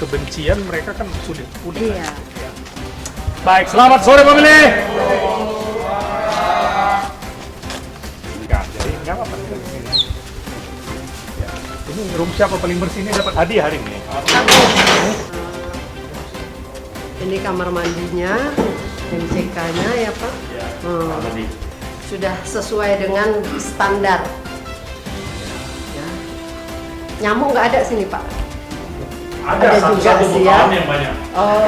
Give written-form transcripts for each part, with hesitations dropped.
kebencian mereka kan sudah. Iya. Ya. Baik, selamat sore pemilih. Enggak, jadi enggak apa-apa. Ya. Ini room siapa paling bersih ini dapat hadiah hari ini. Ini kamar mandinya, MCK-nya ya Pak. Sudah sesuai dengan standar. Ya. Nyamuk nggak ada sini Pak. Ada juga sih ya. Yang banyak. Oh.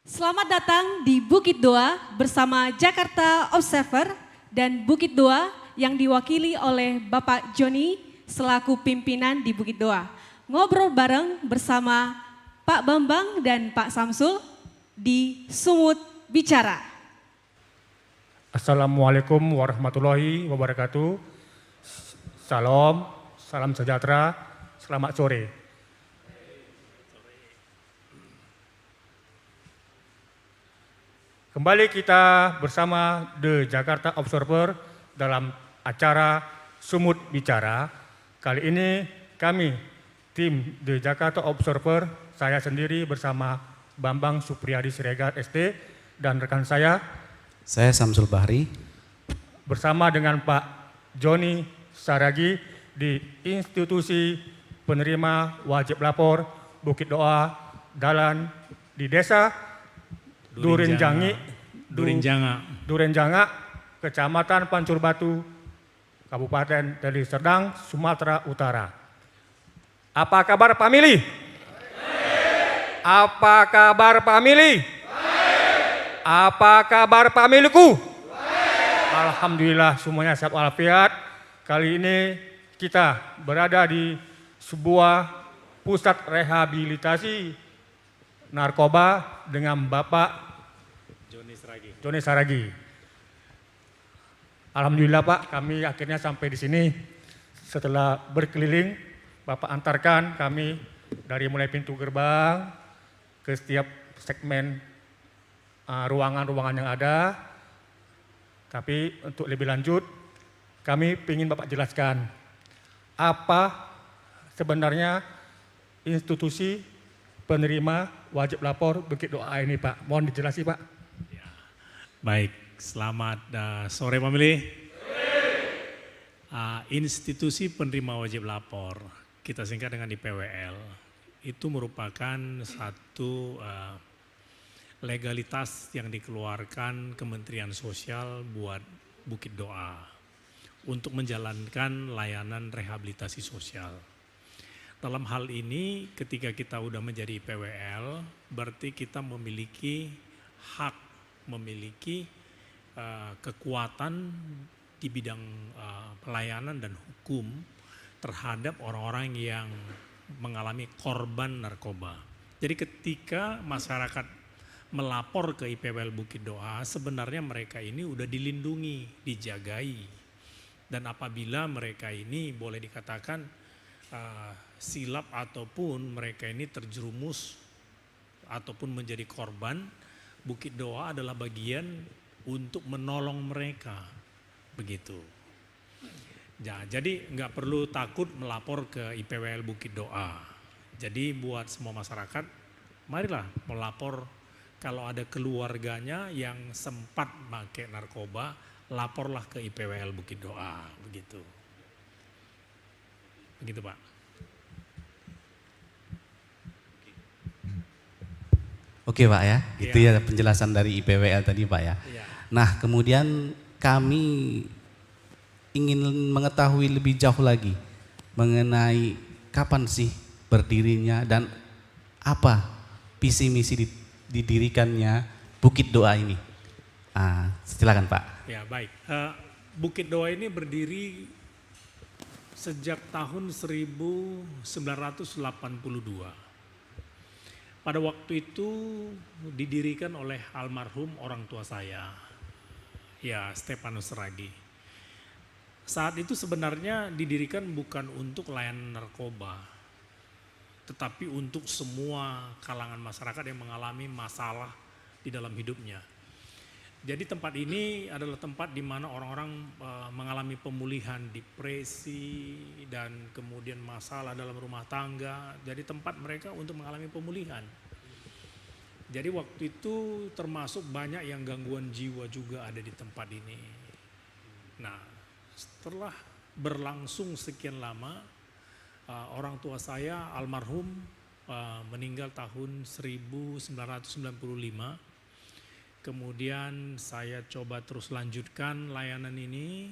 Selamat datang di Bukit Doa bersama Jakarta Observer dan Bukit Doa yang diwakili oleh Bapak Joni selaku pimpinan di Bukit Doa. Ngobrol bareng bersama Pak Bambang dan Pak Samsul di Sumut Bicara. Assalamualaikum warahmatullahi wabarakatuh. Salam, salam sejahtera, selamat sore. Kembali kita bersama The Jakarta Observer dalam acara Sumut Bicara. Kali ini kami, tim The Jakarta Observer, saya sendiri bersama Bambang Supriyadi Siregar ST dan rekan saya Samsul Bahri. Bersama dengan Pak Joni Saragi di institusi penerima wajib lapor Bukit Doa Dalan di desa Durenjanga, Kecamatan Pancur Batu, Kabupaten Deli Serdang, Sumatera Utara. Apa kabar pamili? Apa kabar pamili? Apa kabar pamiliku? Alhamdulillah semuanya sehat walafiat. Kali ini kita berada di sebuah pusat rehabilitasi narkoba dengan Bapak Joni Saragi. Alhamdulillah Pak, kami akhirnya sampai di sini. Setelah berkeliling, Bapak antarkan kami dari mulai pintu gerbang ke setiap segmen ruangan-ruangan yang ada. Tapi untuk lebih lanjut, kami ingin Bapak jelaskan apa sebenarnya institusi penerima wajib lapor Bukit Doa ini Pak. Mohon dijelasi Pak. Ya. Baik, selamat sore pemilih. Institusi penerima wajib lapor, kita singkat dengan IPWL, itu merupakan satu legalitas yang dikeluarkan Kementerian Sosial buat Bukit Doa untuk menjalankan layanan rehabilitasi sosial. Dalam hal ini ketika kita udah menjadi IPWL berarti kita memiliki hak, memiliki kekuatan di bidang pelayanan dan hukum terhadap orang-orang yang mengalami korban narkoba. Jadi ketika masyarakat melapor ke IPWL Bukit Doa, sebenarnya mereka ini udah dilindungi, dijagai. Dan apabila mereka ini boleh dikatakan silap ataupun mereka ini terjerumus ataupun menjadi korban, Bukit Doa adalah bagian untuk menolong mereka, begitu. Ya, jadi nggak perlu takut melapor ke IPWL Bukit Doa. Jadi buat semua masyarakat, marilah melapor. Kalau ada keluarganya yang sempat pakai narkoba, laporlah ke IPWL Bukit Doa, begitu. Begitu Pak. Oke Pak ya, itu ya penjelasan dari IPWL tadi Pak ya. Ya. Nah kemudian kami ingin mengetahui lebih jauh lagi mengenai kapan sih berdirinya dan apa visi misi didirikannya Bukit Doa ini. Silakan Pak. Ya baik, Bukit Doa ini berdiri sejak tahun 1982. Pada waktu itu didirikan oleh almarhum orang tua saya, ya Stefanus Saragi. Saat itu sebenarnya didirikan bukan untuk layanan narkoba, tetapi untuk semua kalangan masyarakat yang mengalami masalah di dalam hidupnya. Jadi tempat ini adalah tempat di mana orang-orang mengalami pemulihan depresi dan kemudian masalah dalam rumah tangga. Jadi tempat mereka untuk mengalami pemulihan. Jadi waktu itu termasuk banyak yang gangguan jiwa juga ada di tempat ini. Nah, setelah berlangsung sekian lama, orang tua saya almarhum meninggal tahun 1995. Kemudian saya coba terus lanjutkan layanan ini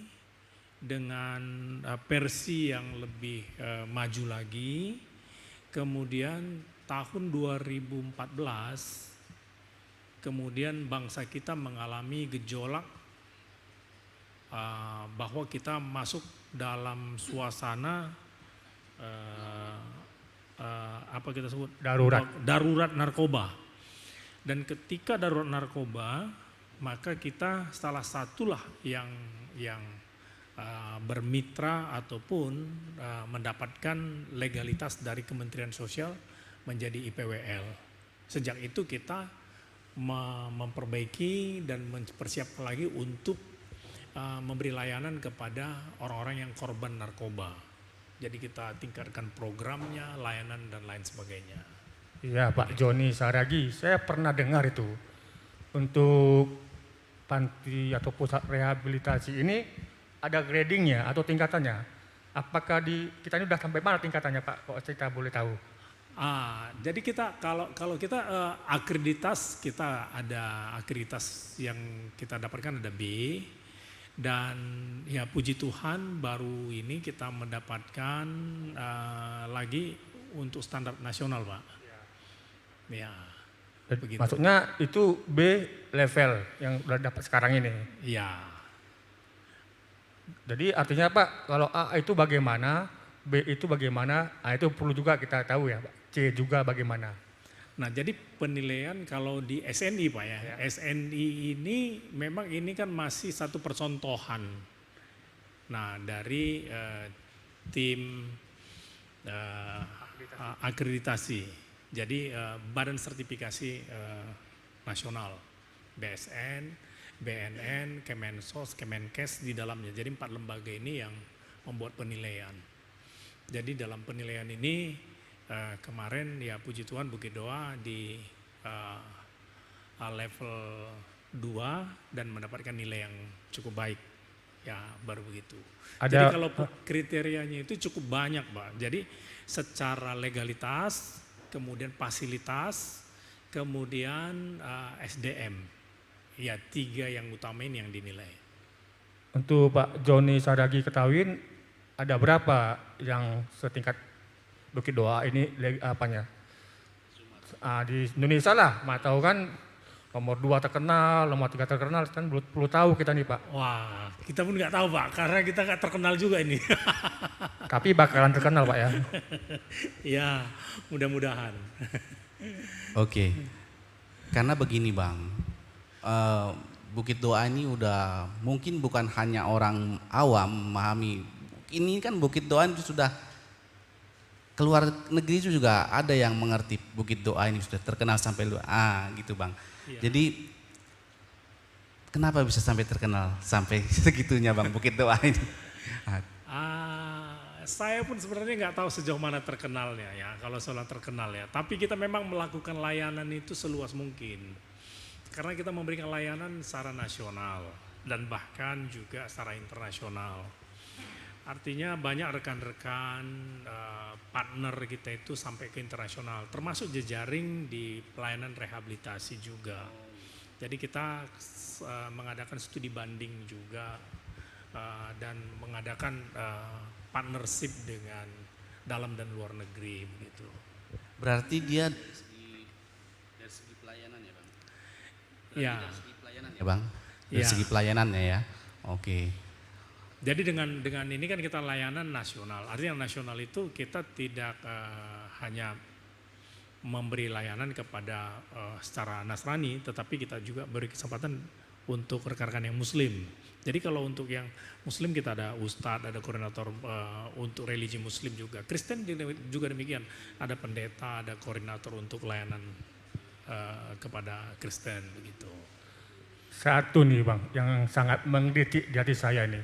dengan versi yang lebih maju lagi. Kemudian tahun 2014, kemudian bangsa kita mengalami gejolak bahwa kita masuk dalam suasana apa kita sebut? Darurat narkoba. Dan ketika darurat narkoba, maka kita salah satulah yang bermitra ataupun mendapatkan legalitas dari Kementerian Sosial menjadi IPWL. Sejak itu kita memperbaiki dan mempersiapkan lagi untuk memberi layanan kepada orang-orang yang korban narkoba. Jadi kita tingkatkan programnya, layanan dan lain sebagainya. Iya Pak Joni Saragi, saya pernah dengar itu untuk panti atau pusat rehabilitasi ini ada gradingnya atau tingkatannya. Apakah kita ini sudah sampai mana tingkatannya Pak? Kok kita boleh tahu? Jadi kita kalau kita akreditas, kita ada akreditas yang kita dapatkan ada B, dan ya puji Tuhan baru ini kita mendapatkan lagi untuk standar nasional Pak. Ya, begitu. Maksudnya itu B level yang udah dapat sekarang ini. Iya. Jadi artinya Pak, kalau A itu bagaimana, B itu bagaimana, itu perlu juga kita tahu ya Pak. C juga bagaimana. Nah jadi penilaian kalau di SNI Pak ya, SNI ini memang ini kan masih satu percontohan. Nah dari tim akreditasi. Jadi Badan Sertifikasi Nasional, BSN, BNN, Kemensos, Kemenkes di dalamnya. Jadi 4 lembaga ini yang membuat penilaian. Jadi dalam penilaian ini kemarin ya puji Tuhan Bukit Doa di level 2 dan mendapatkan nilai yang cukup baik. Ya baru begitu. Jadi kalau kriterianya itu cukup banyak Pak. Jadi secara legalitas, kemudian fasilitas, kemudian SDM. Ya 3 yang utama ini yang dinilai. Untuk Pak Joni Saragi ketahuin ada berapa yang setingkat Bukit Doa ini apanya? Di Indonesia lah, tahu kan nomor 2 terkenal, nomor 3 terkenal, kan perlu tahu kita nih Pak. Wah, kita pun nggak tahu Pak, karena kita nggak terkenal juga ini. Tapi bakalan terkenal Pak ya. Ya, mudah-mudahan. Oke, karena begini Bang, Bukit Doa ini udah mungkin bukan hanya orang awam memahami. Ini kan Bukit Doa itu sudah keluar negeri itu juga ada yang mengerti Bukit Doa ini sudah terkenal sampai luar. Gitu Bang. Iya. Jadi kenapa bisa sampai terkenal sampai segitunya Bang Bukit Doa ini? Saya pun sebenarnya nggak tahu sejauh mana terkenalnya ya, kalau soal terkenal ya. Tapi kita memang melakukan layanan itu seluas mungkin. Karena kita memberikan layanan secara nasional dan bahkan juga secara internasional. Artinya banyak rekan-rekan partner kita itu sampai ke internasional, termasuk jejaring di pelayanan rehabilitasi juga. Jadi kita mengadakan studi banding juga dan mengadakan partnership dengan dalam dan luar negeri begitu. Berarti dia dari segi pelayanan ya Bang? Ya. Dari segi pelayanan ya Bang? Dari Ya. segi pelayanannya ya, oke. Jadi dengan ini kan kita layanan nasional. Artinya nasional itu kita tidak hanya memberi layanan kepada secara Nasrani, tetapi kita juga beri kesempatan untuk rekan-rekan yang Muslim. Jadi kalau untuk yang Muslim kita ada ustadz, ada koordinator untuk religi Muslim juga. Kristen juga demikian, ada pendeta, ada koordinator untuk layanan kepada Kristen begitu. Satu nih Bang, yang sangat menggelitik di hati saya ini.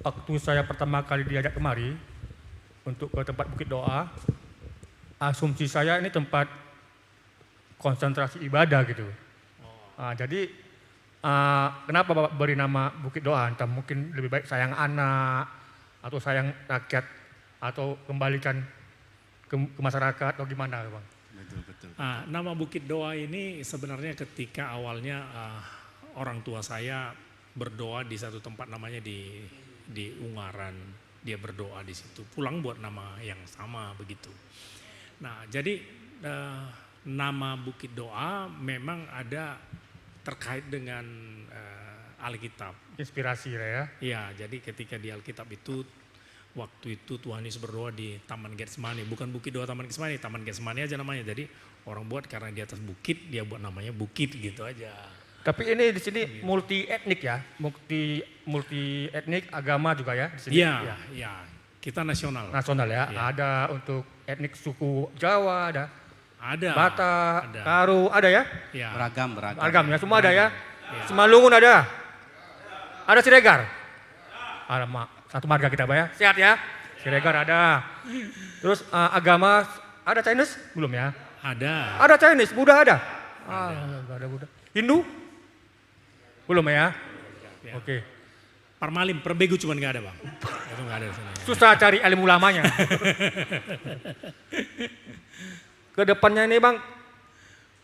Waktu saya pertama kali diajak kemari untuk ke tempat Bukit Doa, asumsi saya ini tempat konsentrasi ibadah gitu. Jadi kenapa Bapak beri nama Bukit Doa? Entah mungkin lebih baik sayang anak, atau sayang rakyat, atau kembalikan ke masyarakat, atau gimana Bang? Betul. Nama Bukit Doa ini sebenarnya ketika awalnya orang tua saya berdoa di satu tempat namanya di Ungaran, dia berdoa di situ, pulang buat nama yang sama begitu. Nah, jadi nama Bukit Doa memang ada terkait dengan Alkitab. Inspirasi lah ya. Ya, jadi ketika di Alkitab itu waktu itu Tuhan Yesus berdoa di Taman Getsemani, bukan Bukit Doa Taman Getsemani, Taman Getsemani aja namanya. Jadi orang buat karena di atas bukit, dia buat namanya bukit gitu aja. Tapi ini di sini multi etnik ya, multi etnik agama juga ya di sini. Iya. Kita nasional. Nasional ya. Ya. Ada untuk etnik suku Jawa, ada Ada. Batak, ada. Karo, ada ya. Ya. Beragam. Ya, semua ada ya. Ya. Semalungun ada. Ada Siregar. Ada satu marga kita Pak ya. Sehat ya. Siregar ada. Terus agama ada Chinese belum ya? Ada. Ada Chinese, Buddha ada. Enggak ada Buddha. Hindu? Belum ya? Ya. Oke. Parmalim, Perbegu cuma nggak ada bang. Itu nggak ada di sini. Susah cari alim ulamanya. Kedepannya ini Bang,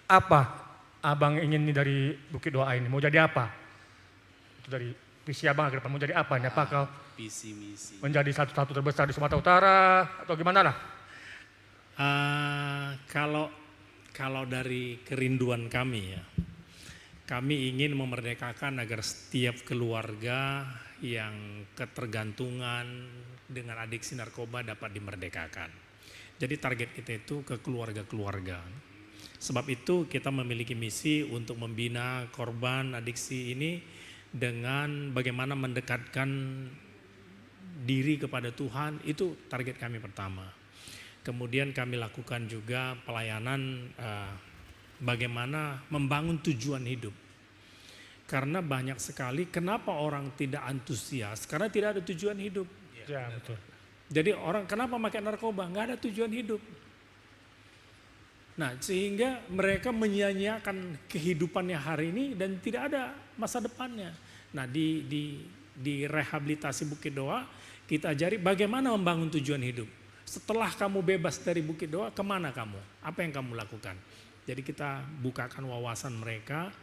apa Abang ingin nih dari Bukit Doa ini? Mau jadi apa? Itu dari visi Abang ke depan, mau jadi apa? Ini apakah Visi misi. menjadi satu-satu terbesar di Sumatera Utara atau gimana lah? Kalau dari kerinduan kami ya, kami ingin memerdekakan agar setiap keluarga yang ketergantungan dengan adiksi narkoba dapat dimerdekakan. Jadi target kita itu ke keluarga-keluarga. Sebab itu kita memiliki misi untuk membina korban adiksi ini dengan bagaimana mendekatkan diri kepada Tuhan, itu target kami pertama. Kemudian kami lakukan juga pelayanan bagaimana membangun tujuan hidup. Karena banyak sekali kenapa orang tidak antusias, karena tidak ada tujuan hidup. Ya betul. Jadi orang kenapa pakai narkoba, nggak ada tujuan hidup. Nah sehingga mereka menyia-nyiakan kehidupannya hari ini dan tidak ada masa depannya. Nah di rehabilitasi Bukit Doa kita ajari bagaimana membangun tujuan hidup. Setelah kamu bebas dari Bukit Doa, kemana kamu? Apa yang kamu lakukan? Jadi kita bukakan wawasan mereka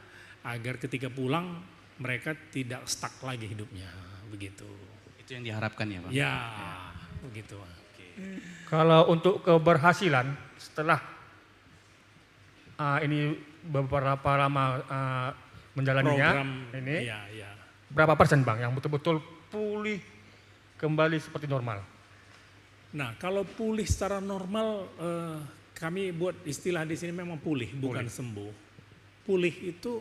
agar ketika pulang mereka tidak stuck lagi hidupnya, begitu. Itu yang diharapkan ya Bang? Ya, begitu. Kalau untuk keberhasilan setelah ini beberapa lama menjalaninya Program ini, ya. berapa persen Bang yang betul-betul pulih kembali seperti normal? Nah, kalau pulih secara normal, kami buat istilah di sini memang pulih, bukan sembuh. Pulih itu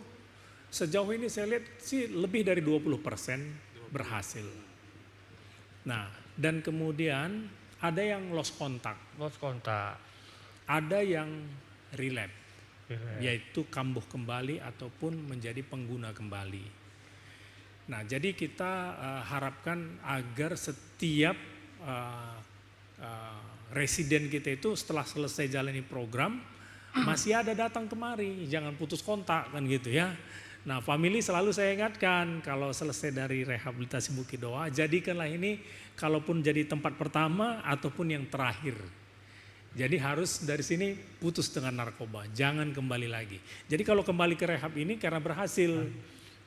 sejauh ini saya lihat sih lebih dari 20% berhasil. Nah, dan kemudian ada yang lost kontak, ada yang relapse, yaitu kambuh kembali ataupun menjadi pengguna kembali. Nah, jadi kita harapkan agar setiap residen kita itu setelah selesai jalani program masih ada datang kemari, jangan putus kontak kan gitu ya. Nah, family selalu saya ingatkan kalau selesai dari rehabilitasi Bukit Doa, jadikanlah ini kalaupun jadi tempat pertama ataupun yang terakhir. Jadi harus dari sini putus dengan narkoba, jangan kembali lagi. Jadi kalau kembali ke rehab ini karena berhasil,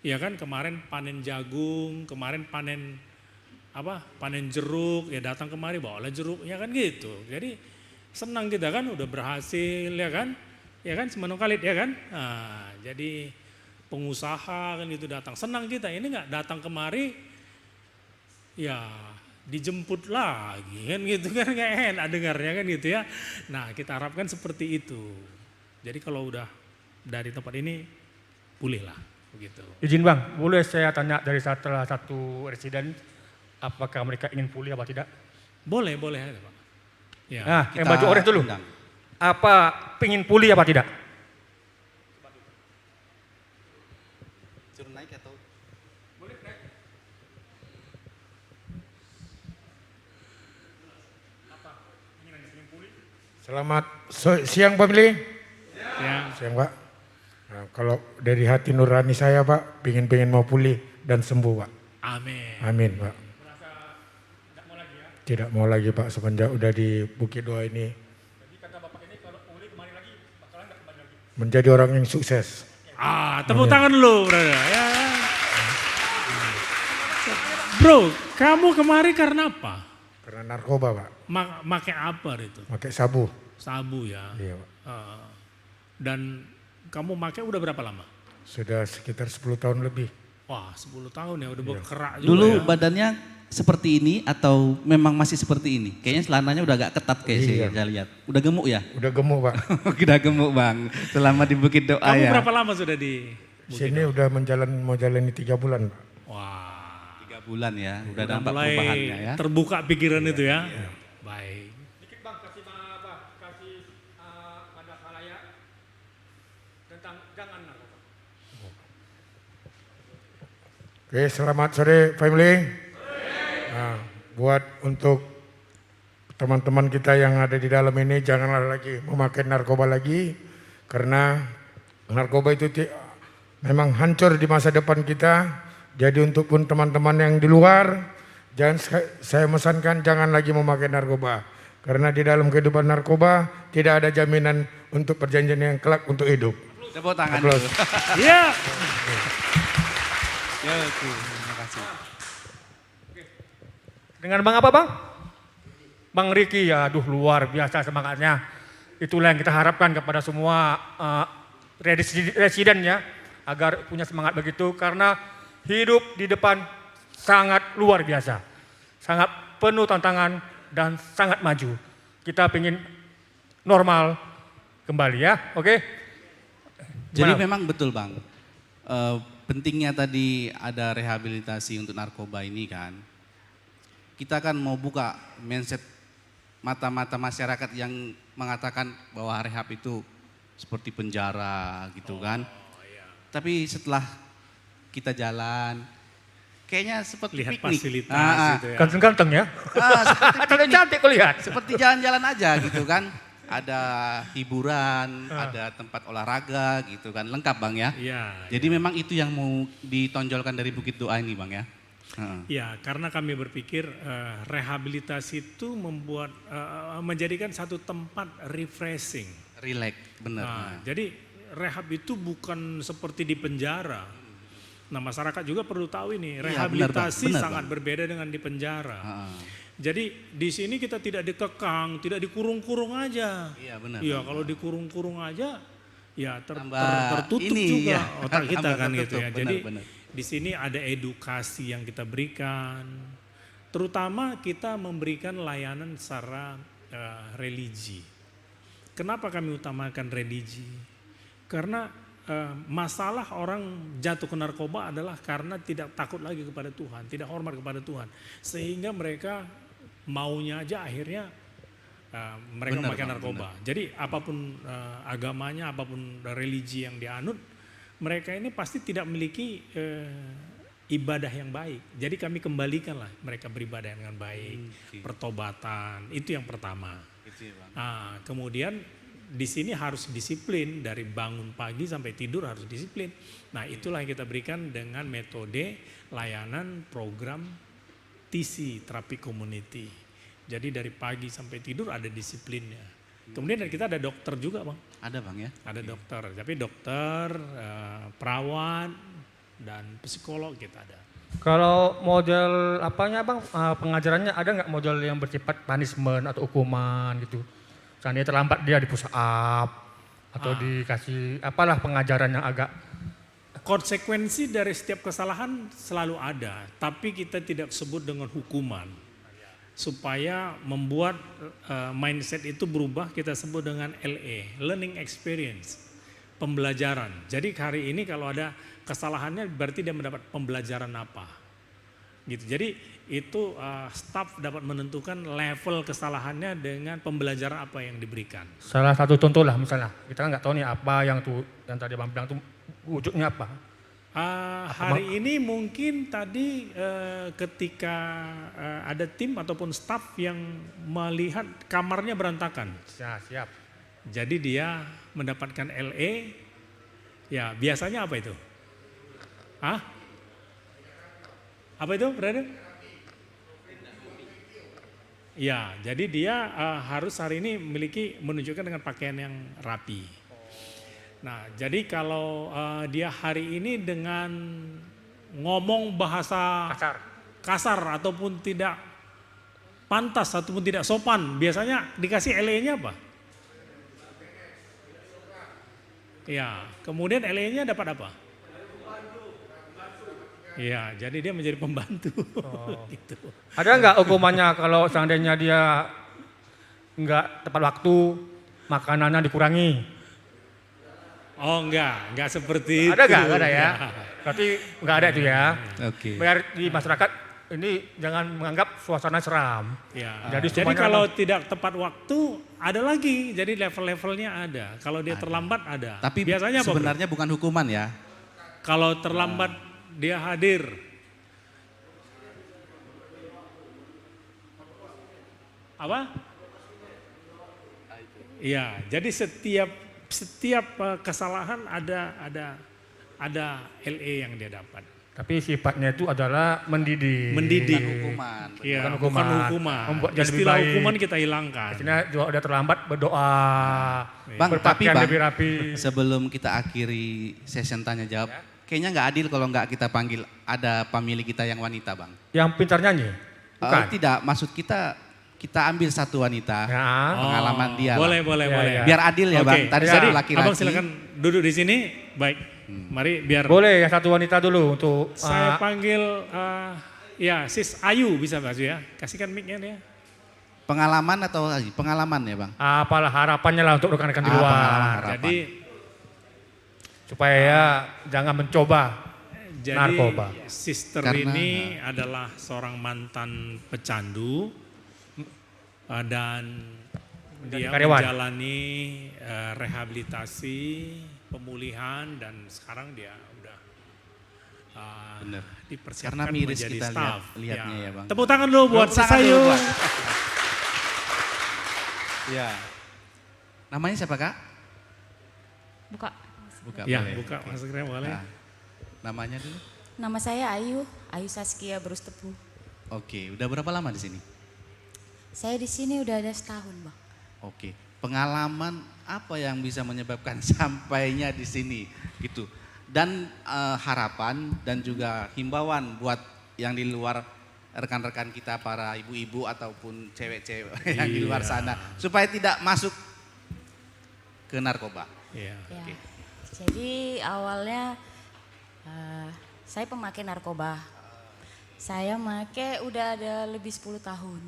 ya kan kemarin panen jagung, kemarin panen jeruk, ya datang kemari bawalah jeruknya kan gitu. Jadi senang kita kan udah berhasil ya kan semenung kalit ya kan. Nah, jadi pengusaha kan gitu datang, senang kita. Ini nggak datang kemari, ya dijemput lagi kan gitu kan, nggak enak dengarnya kan gitu ya. Nah kita harapkan seperti itu. Jadi kalau udah dari tempat ini pulih lah begitu. Izin Bang, boleh saya tanya dari salah satu residen, apakah mereka ingin pulih apa tidak? Boleh aja Pak. Ya. Nah, yang Kita baju orange dulu. undang. Apa pingin pulih apa tidak? Selamat siang pemilih. Ya. Siang Pak. Nah, kalau dari hati nurani saya Pak, pengen mau pulih dan sembuh Pak. Amin. Amin Pak. Tidak mau lagi Pak semenjak udah di Bukit Doa ini. Menjadi orang yang sukses. Tepuk tangan dulu, bro. Ya. Bro, kamu kemari karena apa? Karena narkoba Pak. Pakai apa itu? Pakai sabu. Sabu ya. Iya Pak. Dan kamu pakai udah berapa lama? Sudah sekitar 10 tahun lebih. Wah, 10 tahun ya, udah berkerak juga Dulu ya. badannya seperti ini atau memang masih seperti ini? Kayaknya celananya udah agak ketat kayak saya lihat. Udah gemuk ya? Udah gemuk Pak. Udah gemuk Bang. Selama di Bukit Doa Kamu ya. berapa lama sudah di Sini udah mau jalani 3 bulan Pak. Wah, 3 bulan ya. Udah udah nampak mulai perubahannya ya. terbuka pikiran itu ya. Baik. Dikit Bang, kasih pada khalayak tentang jangan narkoba. Oke, selamat sore family. Nah, buat untuk teman-teman kita yang ada di dalam ini janganlah lagi memakai narkoba lagi karena narkoba itu memang hancur di masa depan kita. Jadi untuk pun teman-teman yang di luar jangan saya mesankan jangan lagi memakai narkoba karena di dalam kehidupan narkoba tidak ada jaminan untuk perjanjian yang kelak untuk hidup. Tepuk tangan Aplaus. dulu. Iya. Ya, oke. Terima kasih. Dengan Bang apa Bang? Bang Riki, ya aduh luar biasa semangatnya. Itulah yang kita harapkan kepada semua residen ya, agar punya semangat begitu karena hidup di depan sangat luar biasa. Sangat penuh tantangan dan sangat maju. Kita ingin normal kembali ya, oke? Jadi Gimana? memang betul Bang. Pentingnya tadi ada rehabilitasi untuk narkoba ini kan. Kita kan mau buka mindset mata-mata masyarakat yang mengatakan bahwa rehab itu seperti penjara gitu kan. Tapi setelah kita jalan, kayaknya seperti Lihat piknik. fasilitas gitu ya. Ganteng-ganteng ya. Seperti piknik. Cantik kau lihat. Seperti jalan-jalan aja gitu kan. Ada hiburan, ada tempat olahraga gitu kan. Lengkap Bang ya. Iya. Jadi memang itu yang mau ditonjolkan dari Bukit Doa ini Bang ya. Ya, karena kami berpikir rehabilitasi itu menjadikan satu tempat refreshing. Relax, benar. Jadi rehab itu bukan seperti di penjara. Nah, masyarakat juga perlu tahu ini, Iya, rehabilitasi benar, Bang. sangat berbeda dengan di penjara. Jadi di sini kita tidak dikekang, tidak dikurung-kurung aja. Iya, benar. Iya, kalau dikurung-kurung aja ya Tambah tertutup ini, juga ya. otak kita Tambah kan gitu tertutup, ya. benar, Jadi benar. di sini ada edukasi yang kita berikan. Terutama kita memberikan layanan secara religi. Kenapa kami utamakan religi? Karena masalah orang jatuh ke narkoba adalah karena tidak takut lagi kepada Tuhan, tidak hormat kepada Tuhan. Sehingga mereka maunya aja akhirnya mereka Benar, memakai Bang, narkoba. Jadi apapun agamanya, apapun religi yang dianut, mereka ini pasti tidak memiliki ibadah yang baik. Jadi kami kembalikanlah mereka beribadah dengan baik, pertobatan, itu yang pertama. Gitu ya, Bang. Nah, kemudian di sini harus disiplin, dari bangun pagi sampai tidur harus disiplin. Nah, itulah yang kita berikan dengan metode layanan program TC, terapi community. Jadi dari pagi sampai tidur ada disiplinnya. Kemudian kita ada dokter juga Bang. Ada Bang ya? Ada dokter, tapi dokter, perawat, dan psikolog kita ada. Kalau model apanya Bang, pengajarannya ada nggak model yang bersifat punishment atau hukuman gitu? Seandainya terlambat dia di push up atau dikasih apalah pengajaran yang agak Konsekuensi dari setiap kesalahan selalu ada, tapi kita tidak sebut dengan hukuman. Supaya membuat mindset itu berubah, kita sebut dengan LE, learning experience, pembelajaran. Jadi hari ini kalau ada kesalahannya berarti dia mendapat pembelajaran apa. Gitu. Jadi itu staff dapat menentukan level kesalahannya dengan pembelajaran apa yang diberikan. salah satu contoh lah misalnya. Kita kan nggak tahu nih apa yang tadi Bang bilang tuh wujudnya apa. Hari ini mungkin tadi ketika ada tim ataupun staf yang melihat kamarnya berantakan. Ya, siap. Jadi dia mendapatkan LE, ya biasanya apa itu? Hah? Apa itu, brother? Ya, jadi dia harus hari ini menunjukkan dengan pakaian yang rapi. Nah, jadi kalau dia hari ini dengan ngomong bahasa kasar ataupun tidak pantas ataupun tidak sopan, biasanya dikasih LE-nya apa? Ya, kemudian LE-nya dapat apa? Ya, jadi dia menjadi pembantu. Gitu. Ada nggak hukumannya kalau seandainya dia nggak tepat waktu, makanannya dikurangi? Oh enggak seperti Ada itu. nggak? Nggak ada ya? Berarti nggak ada itu ya? Oke. Biar di masyarakat ini jangan menganggap suasana seram. Ya. Jadi Jadi semuanya kalau tidak tepat waktu ada lagi, jadi level-levelnya ada. Kalau dia terlambat ada. Tapi biasanya apa? sebenarnya bukan hukuman ya. Kalau terlambat dia hadir. Apa? Iya, jadi setiap kesalahan ada LE yang dia dapat. Tapi sifatnya itu adalah mendidik. Mendidik. Bukan hukuman. Iya, Bukan bukan hukuman. hukuman. Membuat jadi lebih Istilah baik. hukuman kita hilangkan. Akhirnya juga udah terlambat berdoa, Bang, tapi berpakaian Bang, lebih rapi. sebelum kita akhiri session tanya jawab, kayaknya nggak adil kalau nggak kita panggil ada pemilih kita yang wanita, Bang. Yang pintar nyanyi? Bukan? Tidak, maksud kita ambil satu wanita, Ya. pengalaman dia. Boleh, Bang. boleh, Ya, boleh. ya. Biar adil ya, Oke, Bang. Tadi jadi satu laki-laki. Abang silakan duduk di sini. Baik, mari biar Boleh yang satu wanita dulu untuk saya panggil ya Sis Ayu bisa Pak Ayu ya. Kasihkan mic-nya dia. Pengalaman atau pengalaman ya, Bang? apalah harapannya lah untuk rekan-rekan di luar. pengalaman, harapan. Jadi Supaya jangan mencoba narkoba. sister Karena- ini adalah seorang mantan pecandu dan dia karyawan. menjalani rehabilitasi, pemulihan dan sekarang dia udah Bener. dipersiapkan Karena miris menjadi kita staff. lihatnya ya, Bang. Tepuk tangan dulu buat Tepuk tangan dulu Sayu. buat- Ya. Namanya siapa, Kak? Buka. Buka, Ya, boleh. buka maskernya boleh. Nah, namanya dulu. Nama saya Ayu Saskia Berustepu. Oke, udah berapa lama di sini? Saya di sini udah ada setahun, Bang. Oke, pengalaman apa yang bisa menyebabkan sampainya di sini gitu. Dan harapan dan juga himbauan buat yang di luar rekan-rekan kita para ibu-ibu ataupun cewek-cewek yang di luar sana supaya tidak masuk ke narkoba. Iya. Ya. Jadi awalnya saya pemakai narkoba. Saya make udah ada lebih 10 tahun.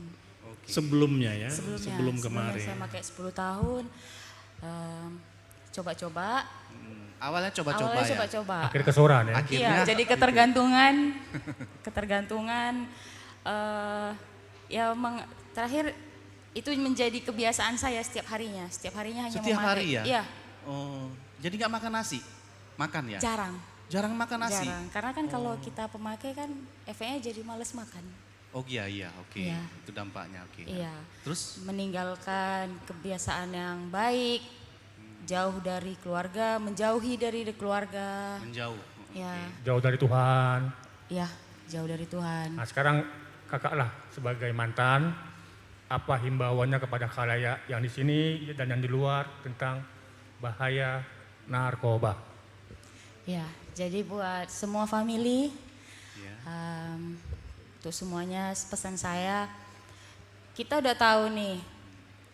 Sebelumnya ya, Sebelumnya sebelum kemarin. saya pakai 10 tahun. Coba-coba. Awalnya coba-coba Awalnya ya. coba-coba. Akhir kesoran ya. Akhirnya Iya, jadi ketergantungan. Terakhir itu menjadi kebiasaan saya setiap harinya hanya setiap memakai. hari ya? Iya, Oh, jadi nggak makan nasi? Makan ya? jarang. Jarang makan nasi? Jarang, karena kan kalau kita pemakai kan efeknya jadi males makan. Oh iya, oke. Iya. Itu dampaknya, oke. Iya. Terus Meninggalkan kebiasaan yang baik, jauh dari keluarga, menjauhi dari keluarga. menjauh. Ya, Jauh dari Tuhan. ya, jauh dari Tuhan. Nah sekarang kakak lah sebagai mantan, apa himbauannya kepada khalayak yang di sini dan yang di luar tentang bahaya narkoba? Ya, jadi buat semua family, Ya. untuk semuanya pesan saya, kita udah tahu nih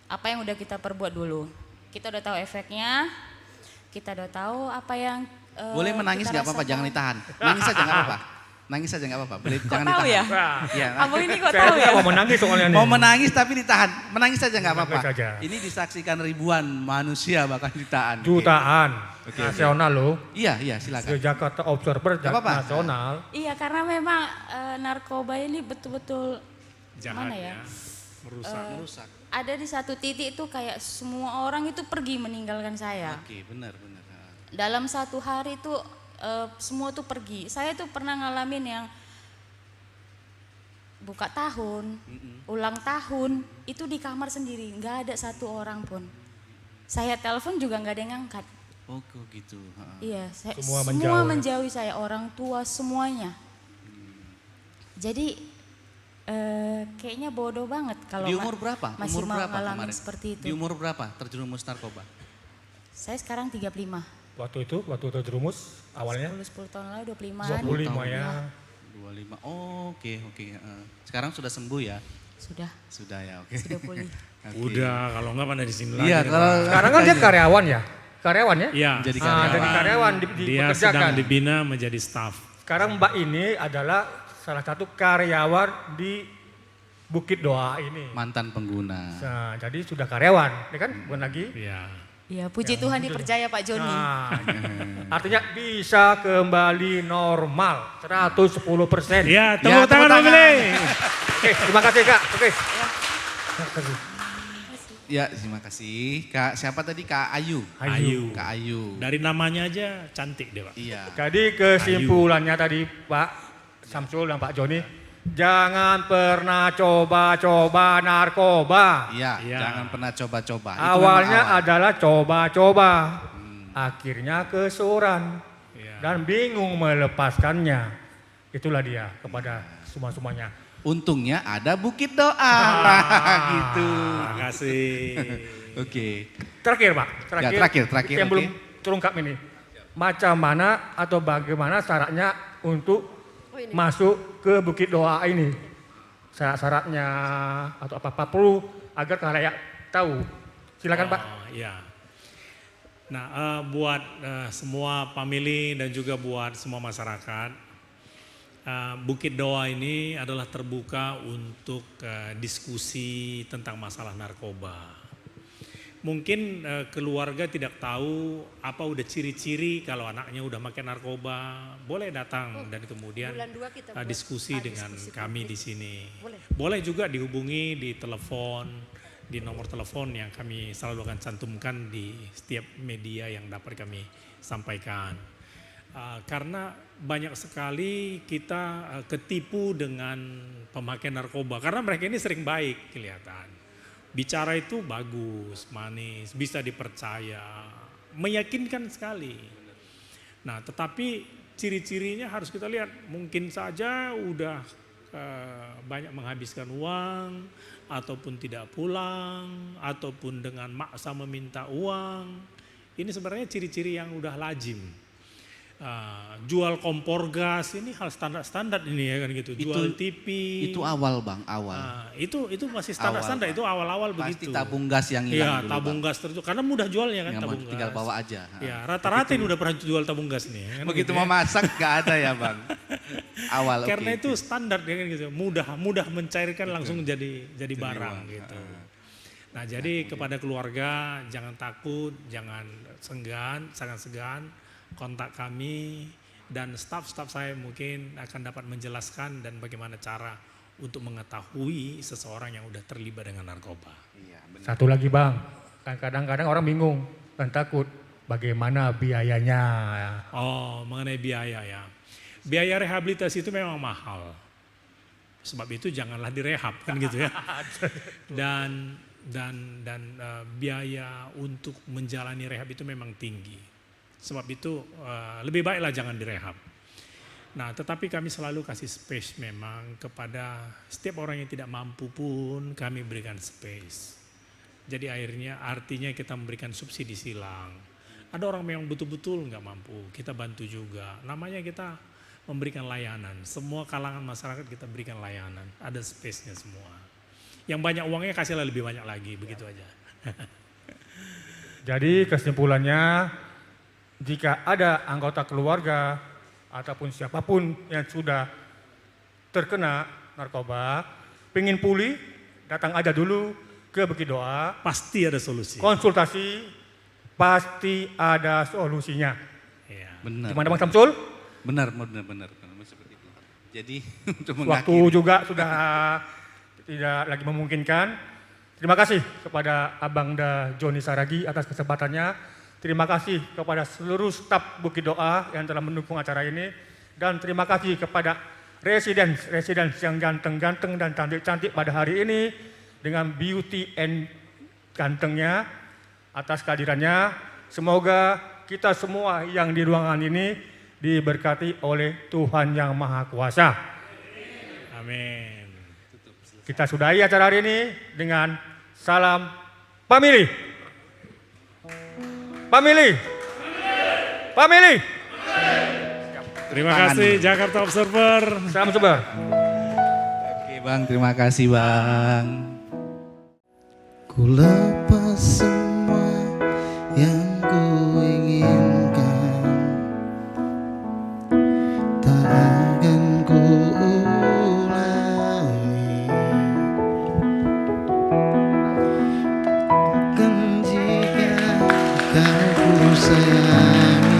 apa yang udah kita perbuat dulu. Kita udah tahu efeknya, kita udah tahu apa yang Boleh menangis kita nggak apa-apa, rasakan. jangan ditahan. Nangis saja nggak apa-apa. Nangis saja nggak apa-apa. Boleh, jangan tahu ditahan. ya? Iya. Abang ini kok Saya tahu ya? tidak mau menangis soalnya nih. Mau menangis tapi ditahan. Menangis saja nggak apa-apa. Menangis saja. Ini disaksikan ribuan manusia bahkan ditahan. Jutaan Oke. nasional loh. Iya, silakan. Ke Jakarta Observer Gak apa-apa. nasional. Iya, karena memang narkoba ini betul-betul Jahat mana ya? Merusak. Ada di satu titik itu kayak semua orang itu pergi meninggalkan saya. Oke, benar. Dalam satu hari itu semua tuh pergi. Saya tuh pernah ngalamin yang buka tahun, ulang tahun, itu di kamar sendiri, nggak ada satu orang pun. Saya telepon juga nggak ada yang ngangkat. Oh kok gitu. Iya, Semua semua menjauh. menjauhi saya, orang tua semuanya. Jadi kayaknya bodoh banget kalau Di umur berapa? masih Umur mau berapa ngalamin kemarin? seperti itu. Di umur berapa terjerumus narkoba? Saya sekarang 35, Waktu terjerumus awalnya 10 tahun lalu 25-an. 25 ya. 25. Oh, oke. Sekarang sudah sembuh ya? Sudah Sudah ya, oke. sudah pulih. Oke. Udah, kalau enggak mana di sini lagi. Iya, kalau Sekarang kan dia karyawan ya? Karyawan ya? Iya, Jadi Ah, jadi karyawan dia dipekerjakan. sedang dibina menjadi staff. Sekarang Mbak ini adalah salah satu karyawan di Bukit Doa ini. mantan pengguna. Nah, jadi sudah karyawan, ya kan? Bukan lagi. Iya. Ya puji Tuhan dipercaya Pak Joni. Nah, artinya bisa kembali normal 110%. Iya, Ya, tepuk tangan tepuk tangan. Omeli. Oke, terima kasih Kak. Oke. Ya, terima kasih. Kak, siapa tadi? Kak Ayu. Ayu. Kak Ayu. Dari namanya aja cantik deh, Pak. Iya. Jadi kesimpulannya tadi Pak Samsul dan Pak Joni, jangan pernah coba-coba narkoba. Iya, Iya. jangan pernah coba-coba. Itu Awalnya memang awal. adalah coba-coba, akhirnya kesuran Iya. dan bingung melepaskannya. Itulah dia kepada semua-semuanya. Untungnya ada Bukit Doa. Gitu. Terima kasih. Oke. Terakhir Pak, Ya, terakhir, yang oke. belum terungkap ini. Macam mana atau bagaimana syaratnya untuk masuk ke Bukit Doa ini? Syarat-syaratnya atau apa-apa perlu agar khalayak tahu. Silakan Pak. Oh, iya. Nah, buat semua family dan juga buat semua masyarakat, Bukit Doa ini adalah terbuka untuk diskusi tentang masalah narkoba. Mungkin keluarga tidak tahu apa udah ciri-ciri kalau anaknya udah makan narkoba, boleh datang dan kemudian bulan 2 kita buat, diskusi dengan diskusi kami publik. di sini. Boleh. Boleh juga dihubungi di telepon, di nomor telepon yang kami selalu akan cantumkan di setiap media yang dapat kami sampaikan. Karena banyak sekali kita ketipu dengan pemakai narkoba, karena mereka ini sering baik kelihatan. Bicara itu bagus, manis, bisa dipercaya, meyakinkan sekali. Nah, tetapi ciri-cirinya harus kita lihat. Mungkin saja udah banyak menghabiskan uang, ataupun tidak pulang, ataupun dengan maksa meminta uang. Ini sebenarnya ciri-ciri yang udah lazim. Jual kompor gas ini hal standar ini ya kan gitu. Jual TV. Itu awal Bang, awal. Itu masih standar-standar, Awal, itu awal-awal Pasti begitu. tabung gas yang hilang Iya, dulu tabung Bang. gas terus karena mudah jualnya kan Yang tabung tinggal gas. bawa aja. Ya, rata-rata ini udah pernah jual tabung gas nih. Kan Begitu gitu mau ya. masak gak ada ya Bang. Awal oke. Karena itu standar ya kan gitu. Mudah mencairkan langsung jadi barang gitu. Nah, jadi kepada keluarga jangan takut, jangan sangat segan, kontak kami dan staf-staf saya mungkin akan dapat menjelaskan dan bagaimana cara untuk mengetahui seseorang yang udah terlibat dengan narkoba. Iya, benar. Satu lagi Bang, kan kadang-kadang orang bingung dan takut bagaimana biayanya. Oh, mengenai biaya ya. Biaya rehabilitasi itu memang mahal. Sebab itu janganlah direhab kan gitu ya. Dan biaya untuk menjalani rehab itu memang tinggi. Sebab itu lebih baiklah jangan direhab. Nah, tetapi kami selalu kasih space memang kepada setiap orang yang tidak mampu pun kami berikan space. Jadi artinya kita memberikan subsidi silang. Ada orang yang betul-betul nggak mampu, kita bantu juga. Namanya kita memberikan layanan. Semua kalangan masyarakat kita berikan layanan. Ada space-nya semua. Yang banyak uangnya kasihlah lebih banyak lagi, begitu aja. Jadi kesimpulannya, jika ada anggota keluarga ataupun siapapun yang sudah terkena narkoba, pengen pulih, datang aja dulu ke Bukit Doa, Pasti ada solusi. konsultasi, pasti ada solusinya. Iya. Benar. Gimana Bang Samsul? Benar. Seperti itu. Jadi untuk Waktu mengakhiri. juga sudah tidak lagi memungkinkan. Terima kasih kepada Abang Da Joni Saragi atas kesempatannya. Terima kasih kepada seluruh staf Bukit Doa yang telah mendukung acara ini. Dan terima kasih kepada residen yang ganteng-ganteng dan cantik-cantik pada hari ini dengan beauty and gantengnya atas kehadirannya. Semoga kita semua yang di ruangan ini diberkati oleh Tuhan Yang Maha Kuasa. Amin. Kita sudahi acara hari ini dengan salam family. Family. Family. Terima kasih Jakarta Observer. Salam sebar. Oke Bang, terima kasih Bang. Ku lepas semua yang ku inginkan, tak akan ku ulangi. Kan jika kau ku sayangi,